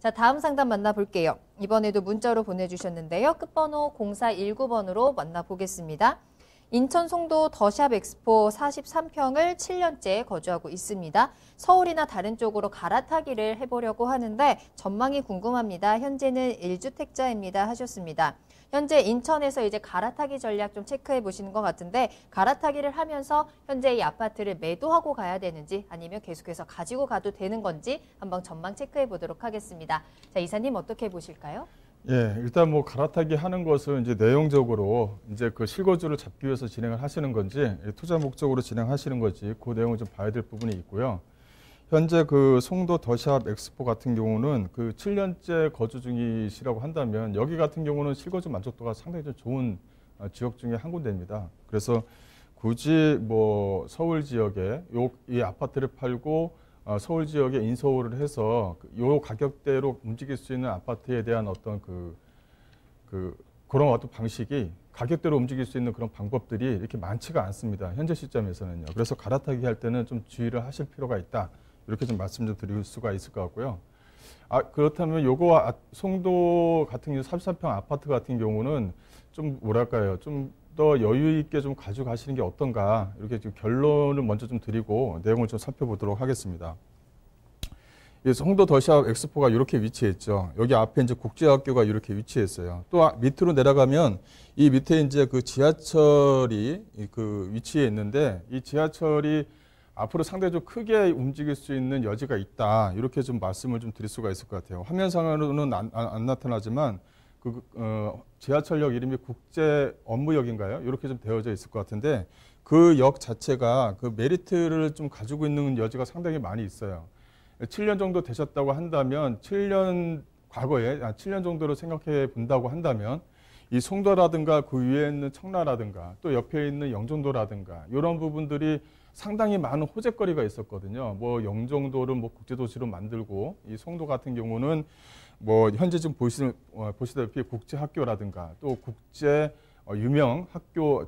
자, 다음 상담 만나볼게요. 이번에도 문자로 보내주셨는데요. 끝번호 0419번으로 만나보겠습니다. 인천 송도 더샵 엑스포 43평을 7년째 거주하고 있습니다. 서울이나 다른 쪽으로 갈아타기를 해보려고 하는데 전망이 궁금합니다. 현재는 1주택자입니다 하셨습니다. 현재 인천에서 이제 갈아타기 전략 좀 체크해 보시는 것 같은데 갈아타기를 하면서 현재 이 아파트를 매도하고 가야 되는지 아니면 계속해서 가지고 가도 되는 건지 한번 전망 체크해 보도록 하겠습니다. 자, 이사님 어떻게 보실까요? 예, 일단 뭐 갈아타기 하는 것은 이제 내용적으로 이제 그 실거주를 잡기 위해서 진행을 하시는 건지 투자 목적으로 진행하시는 건지 그 내용을 좀 봐야 될 부분이 있고요. 현재 그 송도 더샵 엑스포 같은 경우는 그 7년째 거주 중이시라고 한다면 여기 같은 경우는 실거주 만족도가 상당히 좀 좋은 지역 중에 한 군데입니다. 그래서 굳이 뭐 서울 지역에 이 아파트를 팔고 서울 지역에 인서울을 해서 요 가격대로 움직일 수 있는 아파트에 대한 어떤 그런 어떤 방식이 가격대로 움직일 수 있는 그런 방법들이 이렇게 많지가 않습니다. 현재 시점에서는요. 그래서 갈아타기 할 때는 좀 주의를 하실 필요가 있다. 이렇게 좀 말씀 좀 드릴 수가 있을 것 같고요. 그렇다면 요거 송도 같은 경우 33평 아파트 같은 경우는 좀 뭐랄까요? 좀 더 여유 있게 좀 가져가시는 게 어떤가 이렇게 지금 결론을 먼저 좀 드리고 내용을 좀 살펴보도록 하겠습니다. 이 송도 더샵 엑스포가 이렇게 위치했죠. 여기 앞에 이제 국제학교가 이렇게 위치했어요. 또 밑으로 내려가면 이 밑에 이제 그 지하철이 그 위치에 있는데 이 지하철이 앞으로 상당히 좀 크게 움직일 수 있는 여지가 있다. 이렇게 좀 말씀을 좀 드릴 수가 있을 것 같아요. 화면상으로는 안 나타나지만 지하철역 이름이 국제 업무역인가요? 이렇게 좀 되어져 있을 것 같은데 그 역 자체가 그 메리트를 좀 가지고 있는 여지가 상당히 많이 있어요. 7년 정도 되셨다고 한다면 7년 정도로 생각해 본다고 한다면 이 송도라든가 그 위에 있는 청라라든가 또 옆에 있는 영종도라든가 이런 부분들이 상당히 많은 호재거리가 있었거든요. 뭐 영종도를 뭐 국제도시로 만들고 이 송도 같은 경우는 뭐 현재 지금 보시다시피 국제학교라든가 또 국제 유명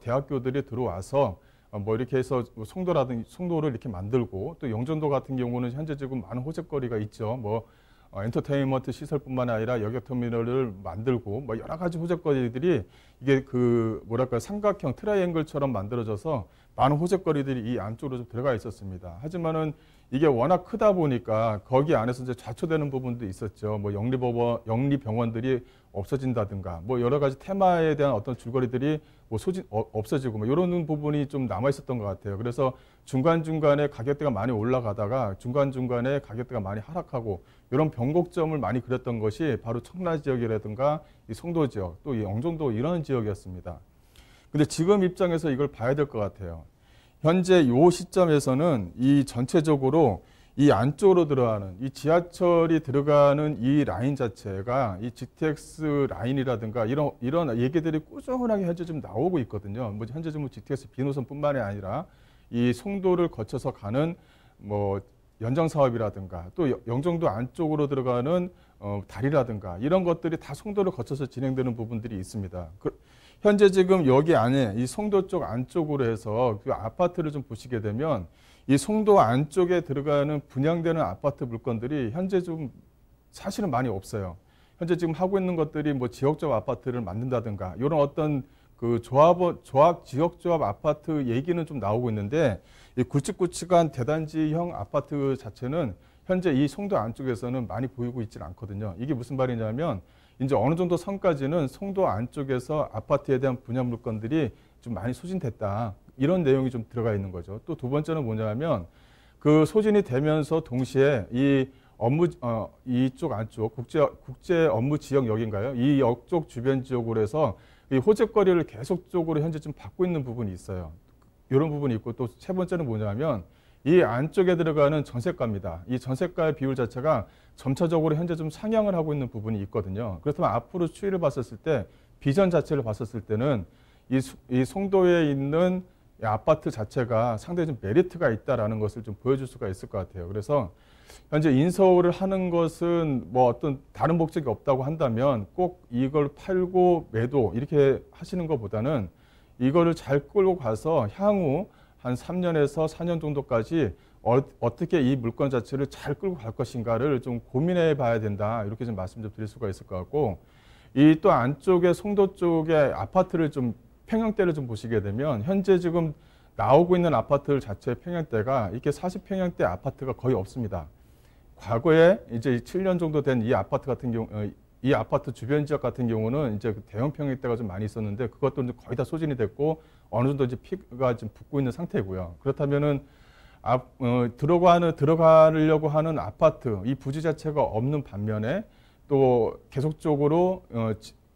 대학교들이 들어와서 뭐 이렇게 해서 송도를 이렇게 만들고 또 영종도 같은 경우는 현재 지금 많은 호재거리가 있죠. 뭐 엔터테인먼트 시설뿐만 아니라 여객터미널을 만들고 뭐 여러 가지 호재거리들이 이게 그 뭐랄까 삼각형 트라이앵글처럼 만들어져서 많은 호재거리들이 이 안쪽으로 좀 들어가 있었습니다. 하지만은 이게 워낙 크다 보니까 거기 안에서 이제 좌초되는 부분도 있었죠. 뭐 영리병원들이 없어진다든가 뭐 여러 가지 테마에 대한 어떤 줄거리들이 뭐 없어지고 뭐 이런 부분이 좀 남아 있었던 것 같아요. 그래서 중간중간에 가격대가 많이 올라가다가 중간중간에 가격대가 많이 하락하고 이런 변곡점을 많이 그렸던 것이 바로 청라 지역이라든가 이 송도 지역 또 이 영종도 이런 지역이었습니다. 근데 지금 입장에서 이걸 봐야 될 것 같아요. 현재 이 시점에서는 이 전체적으로 이 안쪽으로 들어가는 이 지하철이 들어가는 이 라인 자체가 이 GTX 라인이라든가 이런 얘기들이 꾸준하게 현재 좀 나오고 있거든요. 뭐 현재 좀 GTX 비노선뿐만이 아니라 이 송도를 거쳐서 가는 뭐 연장 사업이라든가 또 영종도 안쪽으로 들어가는 다리라든가 이런 것들이 다 송도를 거쳐서 진행되는 부분들이 있습니다. 현재 지금 여기 안에 이 송도 쪽 안쪽으로 해서 그 아파트를 좀 보시게 되면 이 송도 안쪽에 들어가는 분양되는 아파트 물건들이 현재 좀 사실은 많이 없어요. 현재 지금 하고 있는 것들이 뭐 지역조합 아파트를 만든다든가 이런 어떤 그 지역조합 아파트 얘기는 좀 나오고 있는데 이 굵직굵직한 대단지형 아파트 자체는 현재 이 송도 안쪽에서는 많이 보이고 있지는 않거든요. 이게 무슨 말이냐면 이제 어느 정도 선까지는 송도 안쪽에서 아파트에 대한 분양 물건들이 좀 많이 소진됐다. 이런 내용이 좀 들어가 있는 거죠. 또 두 번째는 뭐냐면 그 소진이 되면서 동시에 이쪽 안쪽 국제 업무 지역역인가요? 이 역 쪽 주변 지역으로 해서 이 호재거리를 계속적으로 현재 좀 받고 있는 부분이 있어요. 이런 부분이 있고 또 세 번째는 뭐냐면 이 안쪽에 들어가는 전세가입니다. 이 전세가의 비율 자체가 점차적으로 현재 좀 상향을 하고 있는 부분이 있거든요. 그렇다면 앞으로 추이를 봤었을 때 비전 자체를 봤었을 때는 이 송도에 있는 이 아파트 자체가 상당히 좀 메리트가 있다라는 것을 좀 보여줄 수가 있을 것 같아요. 그래서 현재 인서울을 하는 것은 뭐 어떤 다른 목적이 없다고 한다면 꼭 이걸 팔고 매도 이렇게 하시는 것보다는 이거를 잘 끌고 가서 향후 한 3년에서 4년 정도까지 어떻게 이 물건 자체를 잘 끌고 갈 것인가를 좀 고민해 봐야 된다. 이렇게 좀 말씀 좀 드릴 수가 있을 것 같고, 이 또 안쪽에 송도 쪽에 아파트를 좀 평형대를 좀 보시게 되면 현재 지금 나오고 있는 아파트 자체의 평형대가 이렇게 40평형대 아파트가 거의 없습니다. 과거에 이제 7년 정도 된 이 아파트 같은 경우, 이 아파트 주변 지역 같은 경우는 이제 그 대형 평형대가 좀 많이 있었는데 그것도 이제 거의 다 소진이 됐고 어느 정도 이제 피가 좀 붙고 있는 상태고요. 그렇다면은 들어가려고 하는 아파트 이 부지 자체가 없는 반면에 또 계속적으로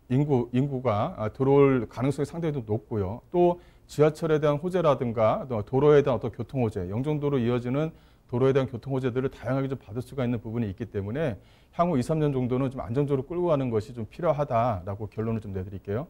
인구가 들어올 가능성이 상당히 좀 높고요. 또 지하철에 대한 호재라든가 또 도로에 대한 어떤 교통 호재, 영종도로 이어지는 도로에 대한 교통 호재들을 다양하게 좀 받을 수가 있는 부분이 있기 때문에 향후 2, 3년 정도는 좀 안정적으로 끌고 가는 것이 좀 필요하다라고 결론을 좀 내드릴게요.